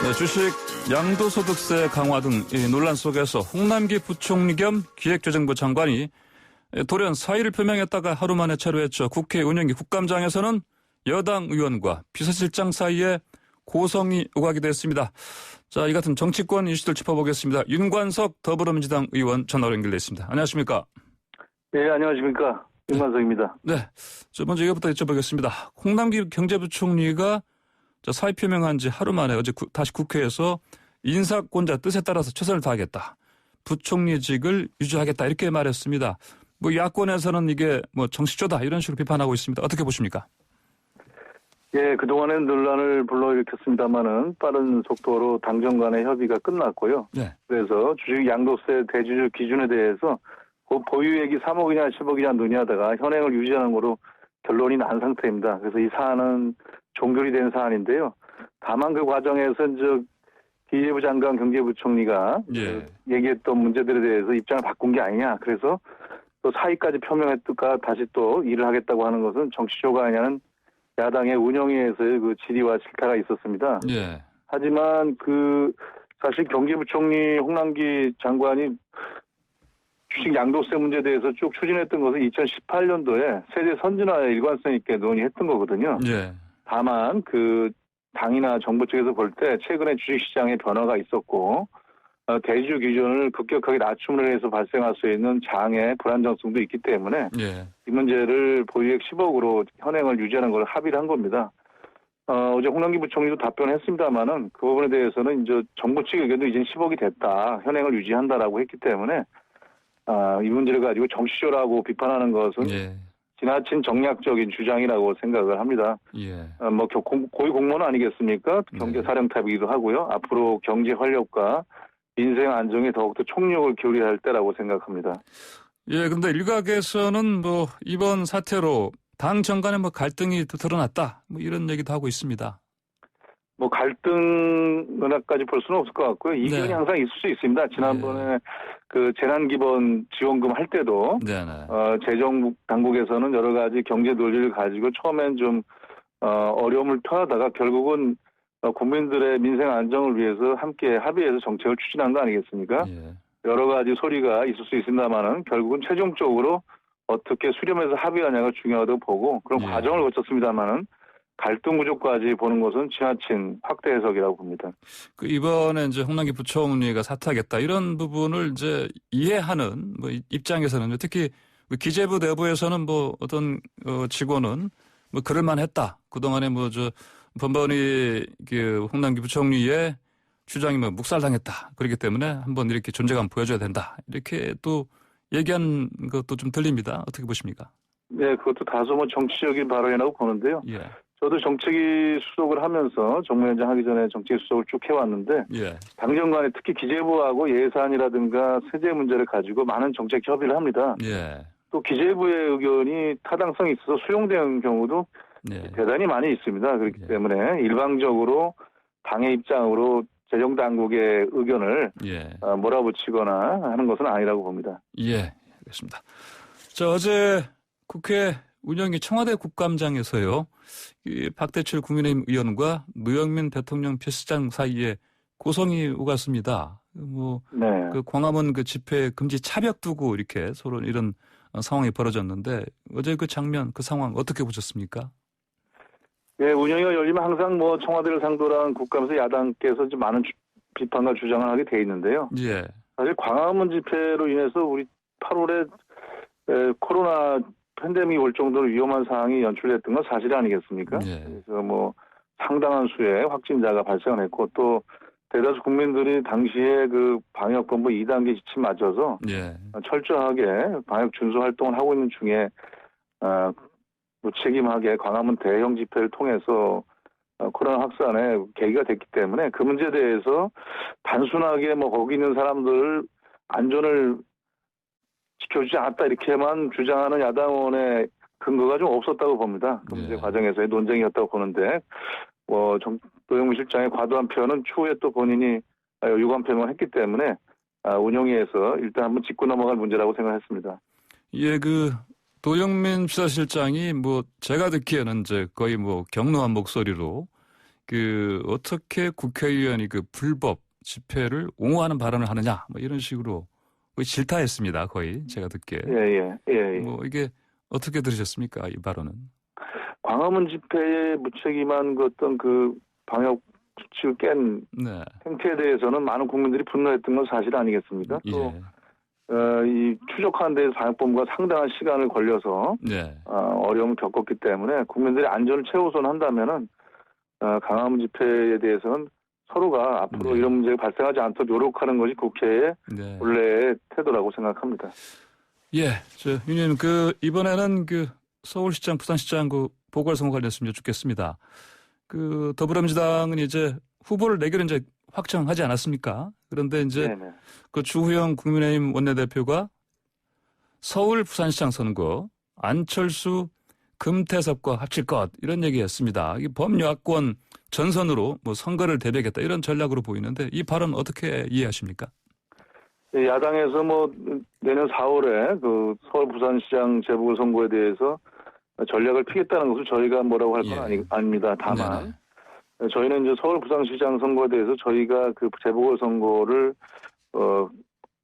네, 주식 양도소득세 강화 등 이 논란 속에서 홍남기 부총리 겸 기획재정부 장관이 돌연 사의를 표명했다가 하루 만에 체류했죠. 국회 운영위 국감장에서는 여당 의원과 비서실장 사이에 고성이 오가게 됐습니다. 자, 이 같은 정치권 이슈들 짚어보겠습니다. 윤관석 더불어민주당 의원 전화로 연결돼 있습니다. 안녕하십니까? 네, 안녕하십니까? 윤관석입니다. 네, 저 먼저 이거부터 여쭤보겠습니다. 홍남기 경제부총리가 사의 표명한 지 하루 만에 어제 다시 국회에서 인사권자 뜻에 따라서 최선을 다하겠다. 부총리직을 유지하겠다. 이렇게 말했습니다. 뭐 야권에서는 이게 뭐 정치조다 이런 식으로 비판하고 있습니다. 어떻게 보십니까? 예, 그동안엔 논란을 불러일으켰습니다만은 빠른 속도로 당정 간의 협의가 끝났고요. 네. 그래서 주식 양도세 대주주 기준에 대해서 그 보유액이 3억이냐 10억이냐 논의하다가 현행을 유지하는 거로 결론이 난 상태입니다. 그래서 이 사안은 종결이 된 사안인데요. 다만 그 과정에서 이제 기재부 장관 경제부총리가 얘기했던 문제들에 대해서 입장을 바꾼 게 아니냐. 그래서 또 사의까지 표명했다가 다시 또 일을 하겠다고 하는 것은 정치쇼가 아니냐는 야당의 운영위에서의 그 질의와 질타가 있었습니다. 예. 하지만 사실 경제부총리 홍남기 장관이 주식 양도세 문제에 대해서 쭉 추진했던 것은 2018년도에 세제 선진화에 일관성 있게 논의했던 거거든요. 예. 다만 당이나 정부 쪽에서 볼 때 최근에 주식시장에 변화가 있었고 대주 기준을 급격하게 낮춤을 해서 발생할 수 있는 장애 불안정성도 있기 때문에 이 문제를 보유액 10억으로 현행을 유지하는 걸 합의를 한 겁니다. 어제 홍남기 부총리도 답변했습니다만은 그 부분에 대해서는 이제 정부 측 의견도 이제 10억이 됐다. 현행을 유지한다라고 했기 때문에 이 문제를 가지고 정치쇼라고 비판하는 것은 지나친 정략적인 주장이라고 생각을 합니다. 뭐 고위 공무원 아니겠습니까? 경제사령탑이기도 하고요. 앞으로 경제 활력과 민생 안정에 더욱더 총력을 기울여야 할 때라고 생각합니다. 예, 근데 일각에서는 뭐 이번 사태로 당 정간에 뭐 갈등이 드러났다. 뭐 이런 얘기도 하고 있습니다. 뭐 갈등까지 볼 수는 없을 것 같고요. 이견이 항상 있을 수 있습니다. 지난번에 재난기본 지원금 할 때도 재정 당국에서는 여러 가지 경제 논리를 가지고 처음엔 좀 어려움을 토하다가 결국은 국민들의 민생 안정을 위해서 함께 합의해서 정책을 추진한 거 아니겠습니까? 여러 가지 소리가 있을 수 있습니다만은 결국은 최종적으로 어떻게 수렴해서 합의하냐가 중요하다고 보고 그런 과정을 거쳤습니다만은 갈등 구조까지 보는 것은 지나친 확대 해석이라고 봅니다. 이번에 이제 홍남기 부총리가 사퇴하겠다 이런 부분을 이제 이해하는 뭐 입장에서는 특히 기재부 내부에서는 뭐 어떤 직원은 뭐 그럴만했다. 그동안에 번번이 홍남기 부총리의 주장이 뭐 묵살당했다. 그렇기 때문에 한번 이렇게 존재감 보여줘야 된다. 이렇게 또 얘기한 것도 좀 들립니다. 어떻게 보십니까? 네, 그것도 다소 뭐 정치적인 발언이라고 보는데요. 저도 정책위 수석을 하면서 정무위원장 하기 전에 정책위 수석을 쭉 해왔는데 당정 간에 특히 기재부하고 예산이라든가 세제 문제를 가지고 많은 정책 협의를 합니다. 또 기재부의 의견이 타당성이 있어서 수용되는 경우도 대단히 많이 있습니다. 그렇기 때문에 일방적으로 당의 입장으로 재정당국의 의견을 몰아붙이거나 하는 것은 아니라고 봅니다. 예, 알겠습니다. 자, 어제 국회 운영위 청와대 국감장에서요. 박대출 국민의힘 의원과 노영민 대통령 비서실장 사이에 고성이 오갔습니다. 광화문 집회 금지 차벽 두고 이렇게 서로 이런 상황이 벌어졌는데 어제 그 장면, 그 상황 어떻게 보셨습니까? 네, 운영위가 열리면 항상 청와대를 상대로 한 국감에서 야당께서 좀 많은 비판과 주장을 하게 돼 있는데요. 사실 광화문 집회로 인해서 우리 8월에 코로나 팬데믹이 올 정도로 위험한 상황이 연출됐던 건 사실 아니겠습니까? 그래서 상당한 수의 확진자가 발생을 했고 또 대다수 국민들이 당시에 방역본부 2단계 지침 맞춰서 철저하게 방역 준수 활동을 하고 있는 중에 무책임하게 광화문 대형 집회를 통해서 코로나 확산의 계기가 됐기 때문에 그 문제에 대해서 단순하게 거기 있는 사람들 안전을 지켜주지 않았다 이렇게만 주장하는 야당원의 근거가 좀 없었다고 봅니다. 그 문제 과정에서의 논쟁이었다고 보는데 노영민 실장의 과도한 표현은 추후에 또 본인이 유감 표명을 했기 때문에 운영위에서 일단 한번 짚고 넘어갈 문제라고 생각했습니다. 예, 노영민 비서실장이 제가 듣기에는 이제 거의 격노한 목소리로 어떻게 국회의원이 불법 집회를 옹호하는 발언을 하느냐, 뭐 이런 식으로 거의 질타했습니다. 거의 제가 듣기에. 예. 뭐 이게 어떻게 들으셨습니까? 이 발언은? 광화문 집회에 무책임한 어떤 방역 수칙을 깬 네. 행태에 대해서는 많은 국민들이 분노했던 건 사실 아니겠습니까? 또 이 추적하는 데서 방역본부가 상당한 시간을 걸려서 어려움을 겪었기 때문에 국민들의 안전을 최우선한다면은 광화문 집회에 대해서는 서로가 앞으로 이런 문제가 발생하지 않도록 노력하는 것이 국회의 본래의 태도라고 생각합니다. 예, 윤 의원님 이번에는 서울시장, 부산시장 보궐선거 관련해서 좀 여쭙겠습니다. 더불어민주당은 이제 후보를 내기로 이제 확정하지 않았습니까? 그런데 이제 주호영 국민의힘 원내대표가 서울 부산시장 선거 안철수 금태섭과 합칠 것 이런 얘기했습니다. 이 범여권 전선으로 선거를 대비하겠다 이런 전략으로 보이는데 이 발언 어떻게 이해하십니까? 야당에서 내년 4월에 서울 부산시장 재보궐선거에 대해서 전략을 피겠다는 것을 저희가 뭐라고 할 건 아닙니다. 다만 저희는 이제 서울 부산시장 선거에 대해서 저희가 재보궐선거를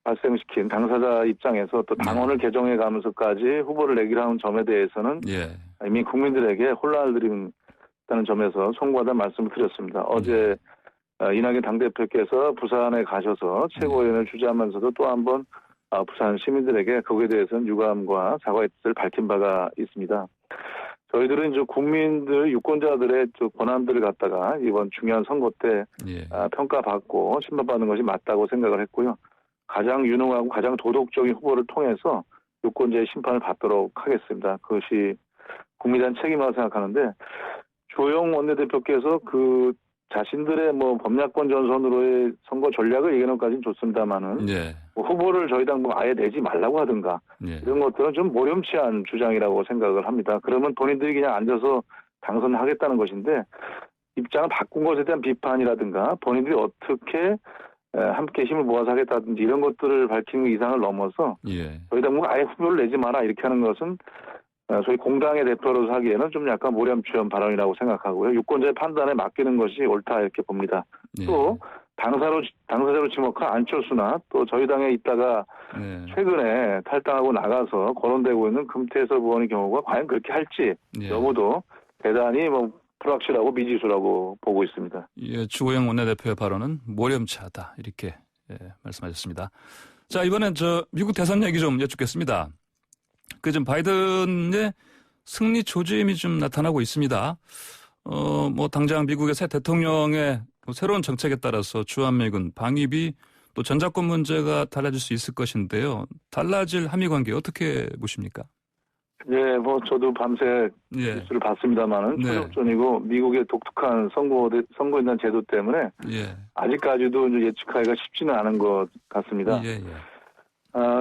발생시킨 당사자 입장에서 또 당원을 개정해 가면서까지 후보를 내기로 하는 점에 대해서는 이미 국민들에게 혼란을 드린다는 점에서 송구하다는 말씀을 드렸습니다. 어제 이낙연 당대표께서 부산에 가셔서 최고위원을 주재하면서도 또 한 번 부산 시민들에게 거기에 대해서는 유감과 사과의 뜻을 밝힌 바가 있습니다. 저희들은 이제 국민들, 유권자들의 권한들을 갖다가 이번 중요한 선거 때 평가받고 심판받는 것이 맞다고 생각을 했고요. 가장 유능하고 가장 도덕적인 후보를 통해서 유권자의 심판을 받도록 하겠습니다. 그것이 국민에 대한 책임이라고 생각하는데 주호영 원내대표께서 자신들의 범야권 전선으로의 선거 전략을 얘기하는 것까지는 좋습니다만은 후보를 저희 당 아예 내지 말라고 하든가 이런 것들은 좀 모렴치한 주장이라고 생각을 합니다. 그러면 본인들이 그냥 앉아서 당선하겠다는 것인데 입장을 바꾼 것에 대한 비판이라든가 본인들이 어떻게 함께 힘을 모아서 하겠다든지 이런 것들을 밝히는 이상을 넘어서 저희 당은 아예 후보를 내지 마라 이렇게 하는 것은 저희 공당의 대표로서 하기에는 좀 약간 모렴치한 발언이라고 생각하고요. 유권자의 판단에 맡기는 것이 옳다 이렇게 봅니다. 또 당사자로 지목한 안철수나 또 저희 당에 있다가 최근에 탈당하고 나가서 거론되고 있는 금태섭 의원의 경우가 과연 그렇게 할지 여부도 대단히 불확실하고 미지수라고 보고 있습니다. 주호영 원내대표의 발언은 모렴치하다 이렇게 말씀하셨습니다. 자, 이번엔 미국 대선 얘기 좀 여쭙겠습니다. 지금 바이든의 승리 조짐이 좀 나타나고 있습니다. 당장 미국의 새 대통령의 새로운 정책에 따라서 주한미군 방위비 또 전작권 문제가 달라질 수 있을 것인데요. 달라질 한미 관계 어떻게 보십니까? 저도 밤새 뉴스를 봤습니다만은 초역전이고 미국의 독특한 선거인단 제도 때문에 아직까지도 예측하기가 쉽지는 않은 것 같습니다.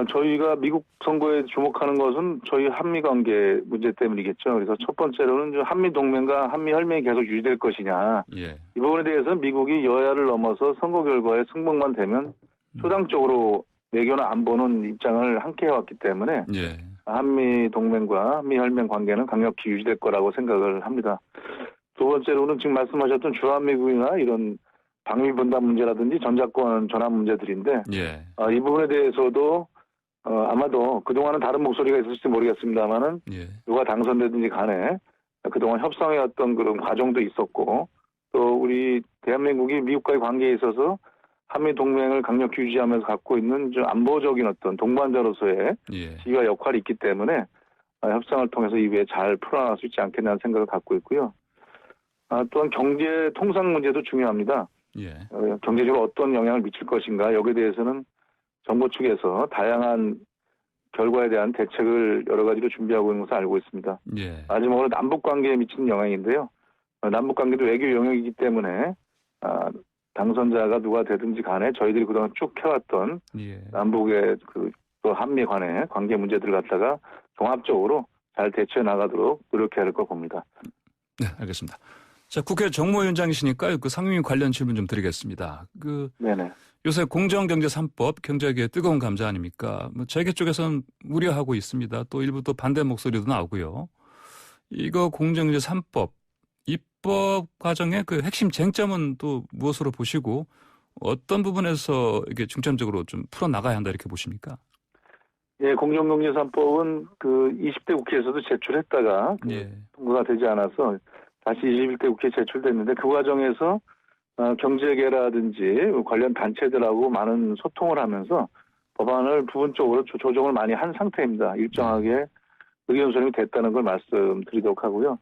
저희가 미국 선거에 주목하는 것은 저희 한미 관계 문제 때문이겠죠. 그래서 첫 번째로는 한미 동맹과 한미 혈맹이 계속 유지될 것이냐. 이 부분에 대해서는 미국이 여야를 넘어서 선거 결과에 승복만 되면 초당적으로 외교나 안보는 입장을 함께 해왔기 때문에 한미 동맹과 한미 혈맹 관계는 강력히 유지될 거라고 생각을 합니다. 두 번째로는 지금 말씀하셨던 주한미군이나 이런 방위 분담 문제라든지 전작권 전환 문제들인데 이 부분에 대해서도 아마도 그동안은 다른 목소리가 있었을지 모르겠습니다만은 누가 당선되든지 간에 그동안 협상해왔던 그런 과정도 있었고 또 우리 대한민국이 미국과의 관계에 있어서 한미 동맹을 강력히 유지하면서 갖고 있는 좀 안보적인 어떤 동반자로서의 지위와 역할이 있기 때문에 협상을 통해서 이후에 잘 풀어나갈 수 있지 않겠냐는 생각을 갖고 있고요. 또한 경제 통상 문제도 중요합니다. 경제적으로 어떤 영향을 미칠 것인가 여기에 대해서는 정부 측에서 다양한 결과에 대한 대책을 여러 가지로 준비하고 있는 것을 알고 있습니다. 마지막으로 남북관계에 미치는 영향인데요. 남북관계도 외교 영역이기 때문에 당선자가 누가 되든지 간에 저희들이 그동안 쭉 해왔던 남북의 또 한미 간의 관계 문제들을 갖다가 종합적으로 잘 대처해 나가도록 노력해야 할 것 봅니다. 네, 알겠습니다. 자, 국회 정무위원장이시니까 상임위 관련 질문 좀 드리겠습니다. 요새 공정경제 3법 경제계의 뜨거운 감자 아닙니까? 재계 쪽에서는 우려하고 있습니다. 또 일부 또 반대 목소리도 나오고요. 이거 공정경제 3법 입법 과정의 그 핵심 쟁점은 또 무엇으로 보시고 어떤 부분에서 이게 중점적으로 좀 풀어 나가야 한다 이렇게 보십니까? 예, 공정경제 3법은 그 20대 국회에서도 제출했다가 예. 통과가 되지 않아서 다시 21대 국회에 제출됐는데 그 과정에서 경제계라든지 관련 단체들하고 많은 소통을 하면서 법안을 부분적으로 조정을 많이 한 상태입니다. 일정하게 의견 수렴이 됐다는 걸 말씀드리도록 하고요.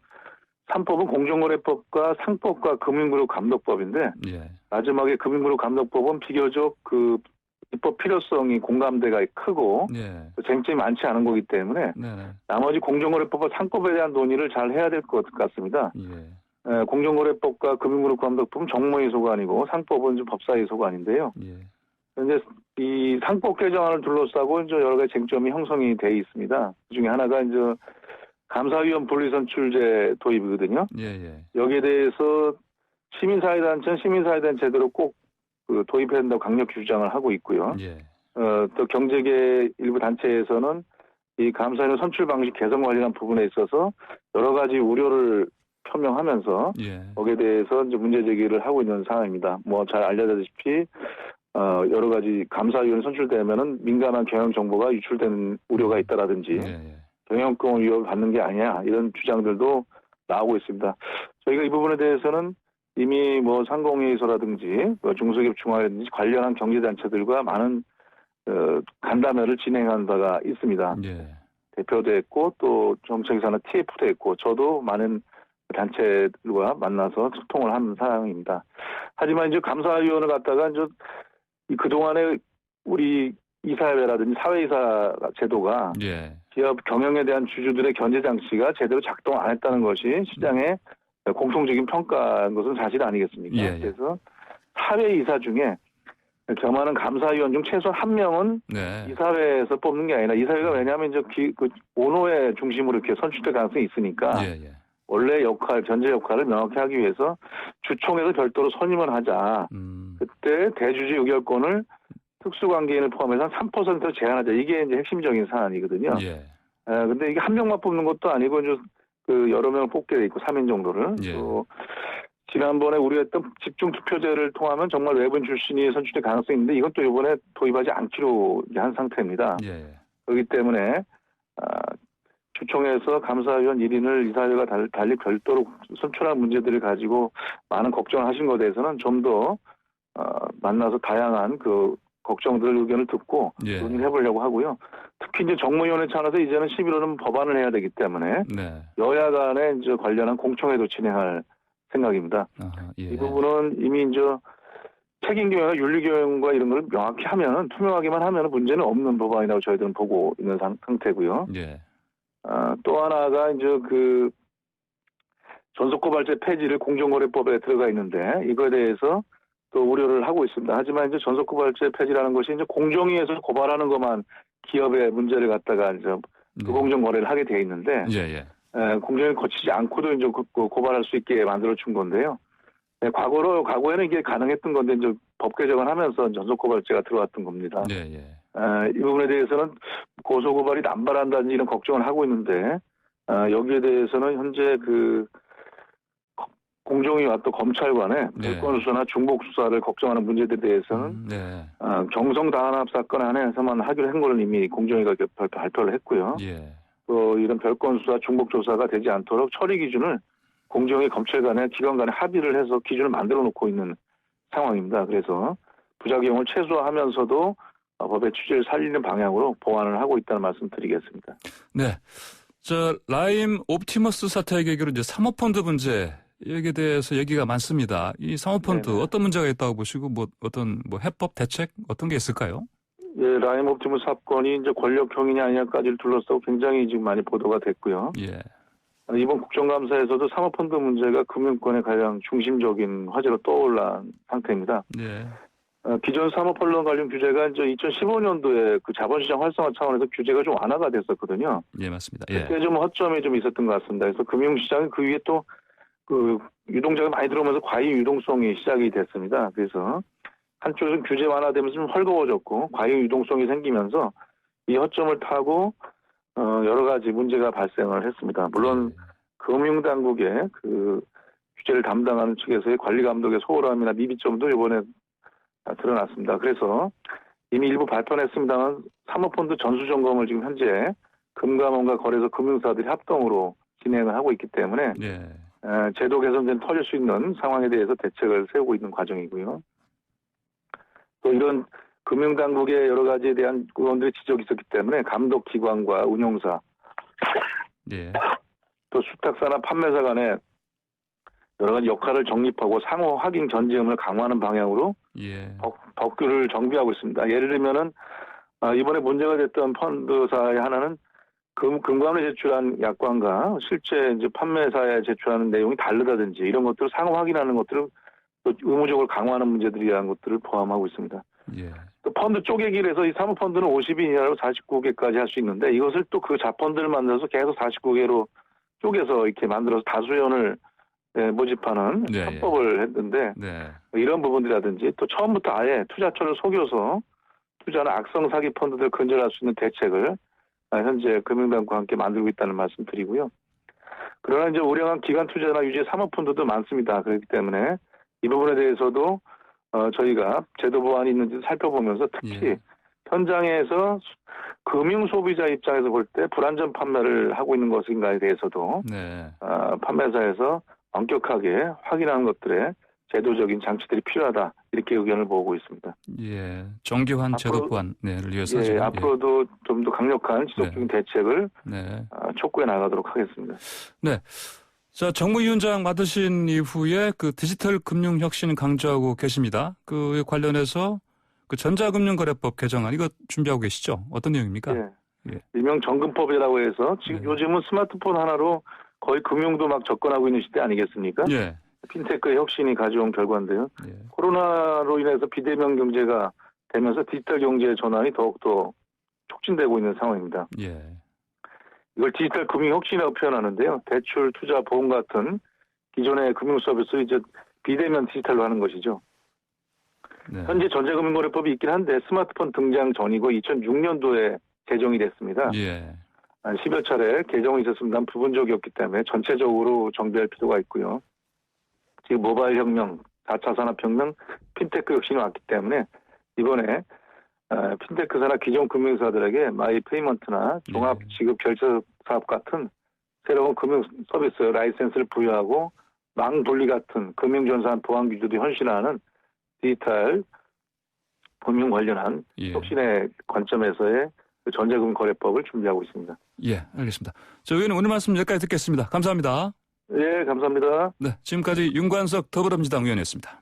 3법은 공정거래법과 상법과 금융그룹 감독법인데 예. 마지막에 금융그룹 감독법은 비교적 그 입법 필요성이 공감대가 크고 예. 쟁점이 많지 않은 거기 때문에 네네. 나머지 공정거래법과 상법에 대한 논의를 잘 해야 될 것 같습니다. 예. 공정거래법과 금융그룹 감독법은 정무위 소관이고 상법은 좀 법사위 소관인데요. 예. 현재 이 상법 개정안을 둘러싸고 이제 여러 가지 쟁점이 형성이 돼 있습니다. 그 중에 하나가 이제 감사위원 분리선출제 도입이거든요. 예. 여기에 대해서 시민사회단체는 시민사회단체대로 꼭 그 도입해야 된다고 강력히 주장을 하고 있고요. 예. 또 경제계 일부 단체에서는 이 감사위원 선출 방식 개선 관련한 부분에 있어서 여러 가지 우려를 표명하면서 예. 거기에 대해서 이제 문제 제기를 하고 있는 상황입니다. 뭐 잘 알려졌다시피 여러 가지 감사위원 선출되면은 민감한 경영 정보가 유출되는 우려가 있다라든지 예. 경영권 위협을 받는 게 아니냐 이런 주장들도 나오고 있습니다. 저희가 이 부분에 대해서는 이미 뭐 상공회의소라든지 중소기업 중화라든지 관련한 경제단체들과 많은 간담회를 진행한 바가 있습니다. 예. 대표도 했고 또 정책이사나 TF도 했고 저도 많은 단체들과 만나서 소통을 한 상황입니다. 하지만 이제 감사위원을 갖다가 이제 그동안에 우리 이사회라든지 사회이사 제도가 예. 기업 경영에 대한 주주들의 견제 장치가 제대로 작동 안 했다는 것이 시장의 공통적인 평가인 것은 사실 아니겠습니까? 예. 그래서 사회이사 중에 겸하는 감사위원 중 최소 한 명은 네. 이사회에서 뽑는 게 아니라 이사회가 왜냐하면 이제 그 오노회 중심으로 이렇게 선출될 가능성이 있으니까 예. 원래 역할, 견제 역할을 명확히 하기 위해서 주총에서 별도로 선임을 하자. 그때 대주주 의결권을 특수관계인을 포함해서 한 3%로 제한하자. 이게 이제 핵심적인 사안이거든요. 예. 근데 이게 한 명만 뽑는 것도 아니고 이제 그 여러 명을 뽑게 돼 있고 3인 정도를. 예. 또 지난번에 우려했던 집중 투표제를 통하면 정말 외부인 출신이 선출될 가능성이 있는데 이건 또 이번에 도입하지 않기로 한 상태입니다. 예. 그렇기 때문에 주총에서 감사위원 1인을 이사회가 달리 별도로 선출할 문제들을 가지고 많은 걱정을 하신 것에 대해서는 좀 더 만나서 다양한 그 걱정들 의견을 듣고 예. 논의를 해보려고 하고요. 특히 이제 정무위원회 차원에서 이제는 11월은 법안을 해야 되기 때문에 네. 여야 간에 이제 관련한 공청회도 진행할 생각입니다. 아하, 예. 이 부분은 이미 이제 책임교육과 윤리교육과 이런 걸 명확히 하면은 투명하게만 하면은 문제는 없는 법안이라고 저희들은 보고 있는 상태고요. 예. 또 하나가 이제 그 전속고발제 폐지를 공정거래법에 들어가 있는데 이거에 대해서 또 우려를 하고 있습니다. 하지만 이제 전속고발제 폐지라는 것이 이제 공정위에서 고발하는 것만 기업의 문제를 갖다가 이제 불공정 거래를 하게 돼 있는데 예. 공정위 거치지 않고도 이제 고발할 수 있게 만들어 준 건데요. 과거에는 이게 가능했던 건데 이제 법 개정을 하면서 전속고발제가 들어왔던 겁니다. 예. 이 부분에 대해서는 고소고발이 남발한다든지 이런 걱정을 하고 있는데 여기에 대해서는 현재 그 공정위와 또 검찰관의 별건 수사나 중복 수사를 걱정하는 문제들에 대해서는 경성 다한압 사건 안에서만 하기로 한 거를 이미 공정위가 발표를 했고요. 예. 또 이런 별건 수사, 중복 조사가 되지 않도록 처리 기준을 공정위 검찰 간의 기관 간에 합의를 해서 기준을 만들어 놓고 있는 상황입니다. 그래서 부작용을 최소화하면서도 법의 취지를 살리는 방향으로 보완을 하고 있다는 말씀 드리겠습니다. 네. 라임 옵티머스 사태의 계기로 이제 사모펀드 문제 여기에 대해서 얘기가 많습니다. 이 사모펀드 어떤 문제가 있다고 보시고 어떤 해법 대책 어떤 게 있을까요? 예, 라임 옵티머스 사건이 이제 권력형이냐 아니냐까지를 둘러싸고 굉장히 지금 많이 보도가 됐고요. 예. 이번 국정감사에서도 사모펀드 문제가 금융권의 가장 중심적인 화제로 떠올란 상태입니다. 예. 기존 사모펀드 관련 규제가 이제 2015년도에 그 자본시장 활성화 차원에서 규제가 좀 완화가 됐었거든요. 예, 맞습니다. 예. 그때 좀 허점이 좀 있었던 것 같습니다. 그래서 금융시장이 그 위에 또 그 유동자가 많이 들어오면서 과잉 유동성이 시작이 됐습니다. 그래서 한쪽은 규제 완화되면서 좀 헐거워졌고 과잉 유동성이 생기면서 이 허점을 타고 여러 가지 문제가 발생을 했습니다. 물론 금융당국의 그 규제를 담당하는 측에서의 관리 감독의 소홀함이나 미비점도 이번에 드러났습니다. 그래서 이미 일부 발표했습니다만 사모펀드 전수 점검을 지금 현재 금감원과 거래소 금융사들이 합동으로 진행을 하고 있기 때문에 예. 제도 개선된 터질 수 있는 상황에 대해서 대책을 세우고 있는 과정이고요. 또 이런 금융당국의 여러 가지에 대한 의원들의 지적이 있었기 때문에 감독기관과 운용사, 예. 또 수탁사나 판매사 간에 여러 가지 역할을 정립하고 상호 확인 전지음을 강화하는 방향으로 예. 법규를 정비하고 있습니다. 예를 들면은 이번에 문제가 됐던 펀드사의 하나는 금감원에 제출한 약관과 실제 이제 판매사에 제출하는 내용이 다르다든지 이런 것들을 상호 확인하는 것들을 또 의무적으로 강화하는 문제들이라는 것들을 포함하고 있습니다. 예. 또 펀드 쪼개기를 해서 이 사모펀드는 50인 이하로 49개까지 할 수 있는데 이것을 또 그 자펀드를 만들어서 계속 49개로 쪼개서 이렇게 만들어서 다수연을 모집하는 네, 합법을 했는데 네. 이런 부분이라든지 또 처음부터 아예 투자처를 속여서 투자하는 악성 사기 펀드들 근절할 수 있는 대책을 현재 금융당국과 함께 만들고 있다는 말씀 드리고요. 그러나 이제 우량한 기관 투자나 유지 사모펀드도 많습니다. 그렇기 때문에 이 부분에 대해서도 저희가 제도 보완이 있는지 살펴보면서 특히 현장에서 금융 소비자 입장에서 볼 때 불안전 판매를 하고 있는 것인가에 대해서도 네. 판매사에서 엄격하게 확인하는 것들에 제도적인 장치들이 필요하다 이렇게 의견을 모으고 있습니다. 예, 정기환 제도 보완을 위해서 지금 앞으로도 좀 더 강력한 지속적인 대책을 촉구해 나가도록 하겠습니다. 네. 자, 정무위원장 맡으신 이후에 그 디지털 금융 혁신을 강조하고 계십니다. 그 관련해서 그 전자금융거래법 개정안 이거 준비하고 계시죠? 어떤 내용입니까? 예. 일명 정금법이라고 해서 지금 요즘은 스마트폰 하나로 거의 금융도 막 접근하고 있는 시대 아니겠습니까? 예. 핀테크의 혁신이 가져온 결과인데요. 코로나로 인해서 비대면 경제가 되면서 디지털 경제의 전환이 더욱더 촉진되고 있는 상황입니다. 예. 이걸 디지털 금융 혁신이라고 표현하는데요. 대출, 투자, 보험 같은 기존의 금융 서비스를 이제 비대면 디지털로 하는 것이죠. 네. 현재 전자금융거래법이 있긴 한데 스마트폰 등장 전이고 2006년도에 제정이 됐습니다. 예. 10여 차례 개정이 있었습니다만 부분적이었기 때문에 전체적으로 정비할 필요가 있고요. 지금 모바일 혁명, 4차 산업혁명, 핀테크 혁신이 왔기 때문에 이번에 핀테크사나 기존 금융사들에게 마이 페이먼트나 종합 지급 결제 사업 같은 새로운 금융 서비스 라이센스를 부여하고 망 분리 같은 금융전산 보안 기조도 현실화하는 디지털 금융 관련한 혁신의 관점에서의 전자금융 거래법을 준비하고 있습니다. 예, 알겠습니다. 저희는 오늘 말씀 여기까지 듣겠습니다. 감사합니다. 예, 감사합니다. 네, 지금까지 윤관석 더불어민주당 의원이었습니다.